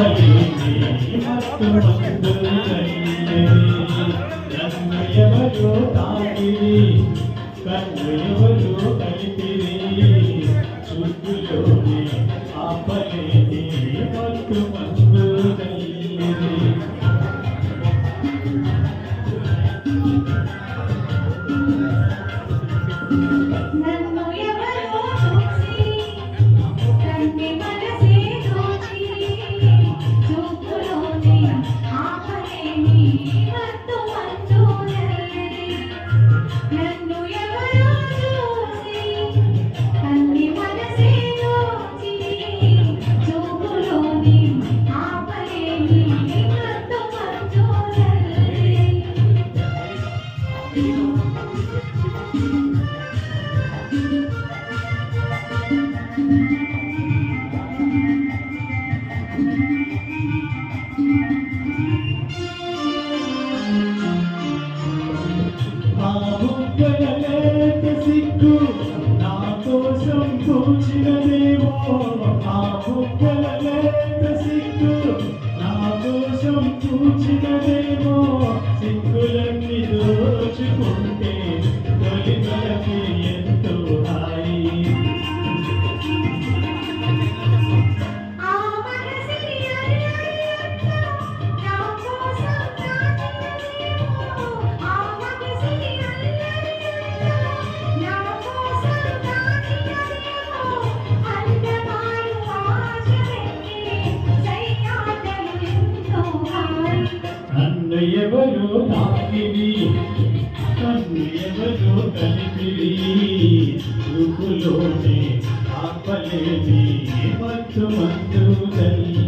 ఆపలేని మత్తు మందు నన్ను ఎవరు తాకిరి కన్ను ఎవరు కలిపిరి చూపులోని ఆపలేని మత్తు మందు సిగ్గు నా కోసం పూచినదేమో ఆ బుగ్గల లేత సిగ్గు నా కోసం పూచినదేమో సిగ్గులన్నీ దోచుకుంటే తొలి తలకి ఎంతో హాయి ఎవరు తాకిరి కన్ను ఎవరు కలిపిరి చూపులోనే ఆపలేని మత్తు మందు తల్లి.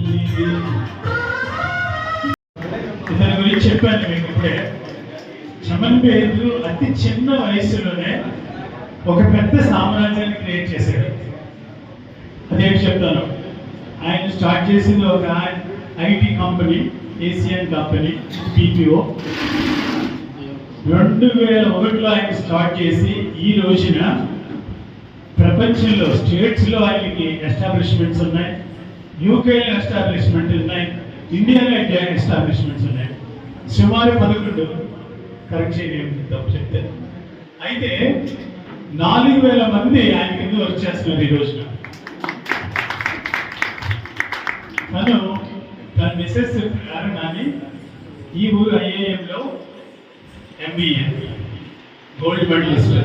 ఇతని గురించి చెప్పాను మీకు ఇప్పుడే. చమన్ పేరు అతి చిన్న వయసులోనే ఒక పెద్ద సామ్రాజ్యాన్ని క్రియేట్ చేశాడు. అదేంటి చెప్తాను. ఆయన స్టార్ట్ చేసింది ఒక IT company, Asian company, PPO. 2001లో ఆయన స్టార్ట్ చేసి ఈ రోజున ప్రపంచంలో స్టేట్స్లో ఆయనకి ఎస్టాబ్లిష్మెంట్స్ ఉన్నాయి, యూకేలో ఎస్టాబ్లిష్మెంట్ ఉన్నాయి, ఇండియాలో ఎస్టాబ్లిష్మెంట్స్ ఉన్నాయి. సుమారు 11 కరెక్ట్ చేయలేదు తప్పు చెప్తే. అయితే 4000 మంది ఆయన కింద వర్క్ చేస్తున్నారు ఈ రోజున. తన మిసెస్ కారణాన్ని ఈ ఊరు ఐఏఎంలో ఎంబీఏ గోల్డ్ మెడలిస్ట్.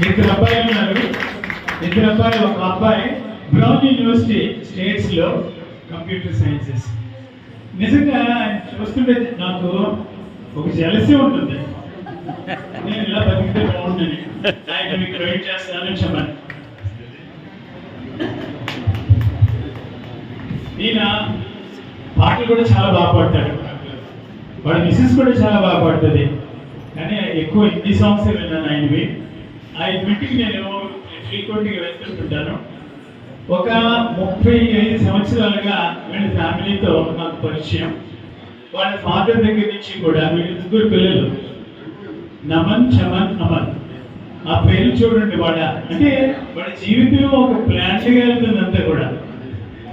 2 అబ్బాయిలు ఉన్నారు. 2 అబ్బాయిలు, ఒక అబ్బాయి బ్రౌన్ యూనివర్సిటీ స్టేట్స్లో కంప్యూటర్ సైన్సెస్. నిజంగా చూస్తుంటే నాకు ఒక జెలసీ ఉంటుంది. నేను ఇలా బతికితే బాగుంటుంది, ఆయన మీకు వెయిట్ చేస్తానని చెప్పాను. ఈయన పాటలు కూడా చాలా బాగా పాడతాడు. వాడి మిసెస్ కూడా చాలా బాగా పాడుతుంది. కానీ ఎక్కువ హిందీ సాంగ్స్ విన్నాను ఆయనవి. వీటికి నేను ఫ్రీక్వెంట్గా వెళ్తుంటాను. ఒక 35 సంవత్సరాలుగా వీళ్ళ ఫ్యామిలీతో నాకు పరిచయం. వాళ్ళ ఫాదర్ దగ్గర నుంచి కూడా వీళ్ళ 3 పిల్లలు, నమన్, చమన్, అమన్. ఆ పేరు చూడండి. అంటే వాడి జీవితం ఒక ప్లాన్గా వెళ్తుంది అంతా కూడా.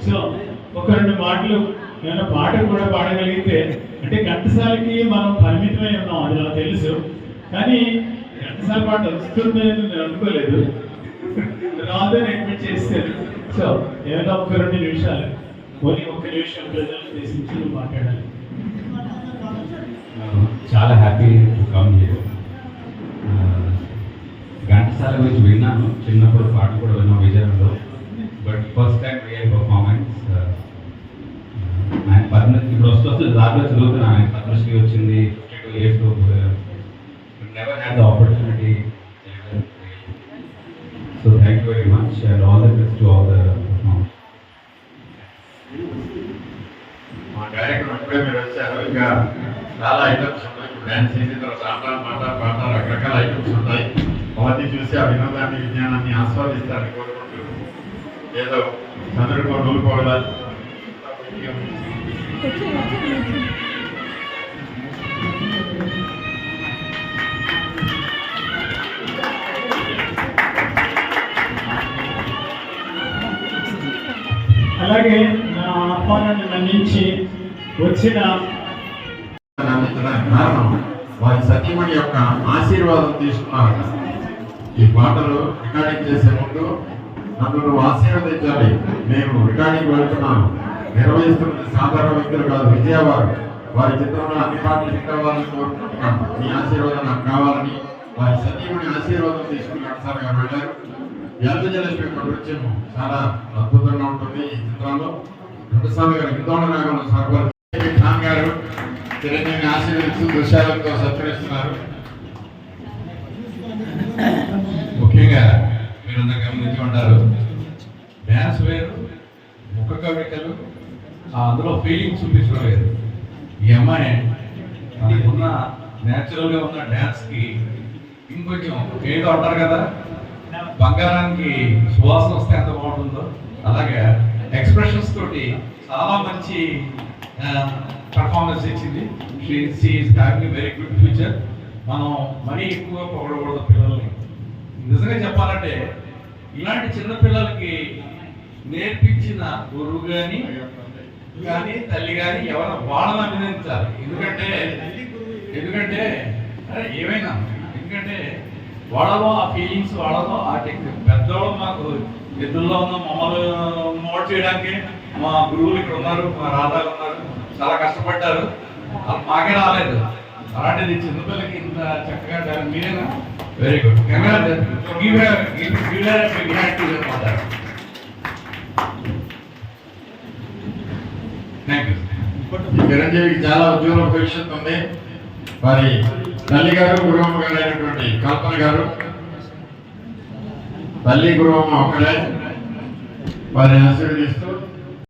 సో ఒక 2 మాటలు ఏమైనా పాట కూడా పాడగలిగితే, అంటే ఘంటసాలకి మనం పరిమితమై ఉన్నాం, అది నాకు తెలుసు. కానీ ఘంటసాల పాట వస్తుందని నేను అనుకోలేదు. రాదని అడ్మిట్ చేస్తాను. సో ఏమైనా ఒక 2 నిమిషాలు, పోనీ 1 నిమిషం ప్రజలు ఉద్దేశించి నువ్వు మాట్లాడాలి. చాలా happy to come here. Ghantasala గురించి విన్నాను, చిన్నప్పుడు పాట కూడా విన్నాం విజయంలో. But first time real performance. ఆయన పద్మశ్రీ ఇప్పుడు వస్తుంది, దాంట్లో చదువుతున్నాను. ఆయన పద్మశ్రీ వచ్చింది 52 years. Never had the opportunity. So thank you very much and all the best to all the performers. మా డైరెక్టర్ అప్పుడే మీరు వచ్చారు. ఇంకా చాలా ఐటమ్స్ ఉన్నాయి. ఇప్పుడు డ్యాన్స్ చేసిన తర్వాత ఆట, పాట రకరకాల ఐటమ్స్ ఉంటాయి. అవన్నీ చూసి ఆ వినోదాన్ని, విజ్ఞానాన్ని ఆస్వాదిస్తారని కోరుకుంటూ ఏదో చంద్రుడికో నూలుకోవడాలి. అలాగే నా ఆహ్వానాన్ని మన్నించి వచ్చిన అందించడానికి కారణం వారి సతీమణి యొక్క ఆశీర్వాదం తీసుకున్నారు. ఈ పాటలు రికార్డింగ్ చేసే ముందు నన్ను నువ్వు ఆశీర్వదించాలి, నేను రికార్డింగ్ వెళ్తున్నాను, నిర్వహిస్తున్నది సాధారణ వ్యక్తులు కాదు, విజయవారు వారి చిత్రంలో అన్ని పాటలు హిట్ అవ్వాలని కోరుకుంటున్నాను, మీ ఆశీర్వాదం నాకు కావాలని వారి సతీమణి ఆశీర్వాదం తీసుకుని సార్ గారు వెళ్ళారు. ఎల్జలక్ష్మి యొక్క నృత్యం చాలా అద్భుతంగా ఉంటుంది. ఈ చిత్రంలో ఘంటసాల గారు హిందోళ రాగంలో సహకరి ఖాన్ గారు చిరంజీవిని ఆశీర్వదిస్తూ దృశ్యాలతో సత్కరిస్తున్నారు. ముఖ్యంగా మీరు గమనించి ఉంటారు, డ్యాన్స్ వేరు, ముఖ కవికలు అందులో ఫీలింగ్ చూపించడం వేరు. ఈ అమ్మాయి మనకున్న న్యాచురల్గా ఉన్న డ్యాన్స్కి ఇంకొంచెం ఏదో అంటారు కదా, బంగారానికి సువాసన వస్తే ఎంత బాగుంటుందో అలాగే ఎక్స్ప్రెషన్స్ తోటి చాలా మంచి పర్ఫార్మెన్స్ ఇచ్చింది. She is having very good future. మనం మరీ ఎక్కువ పొగడకూడదు పిల్లల్ని. నిజంగా చెప్పాలంటే ఇలాంటి చిన్న పిల్లలకి నేర్పించిన గురువు కానీ తల్లి కానీ ఎవరైనా వాళ్ళని అభినందించాలి. ఎందుకంటే ఏమైనా ఎందుకంటే వాళ్ళలో ఆ ఫీలింగ్స్, వాళ్ళలో ఆ టెక్నిక్. పెద్దవాళ్ళు మాకు ఎదురులో ఉన్న మమ్మల్ని మోట్ చేయడానికి మా గురువులు ఇక్కడ ఉన్నారు, మా రాధాలు ఉన్నారు, చాలా కష్టపడ్డారు. మాకే రాలేదు. అలాంటిది చిన్నపిల్లలకి ఇంత చక్కగా మీరేనా? Very good. Thank you. చిరంజీవికి చాలా ఉద్యోగ భవిష్యత్తు ఉంది. వారి తల్లి గారు గురువమ్మ గారు అయినటువంటి కల్పన గారు, తల్లి గురువమ్మ ఒకడే వారిని ఆశీర్వదిస్తూ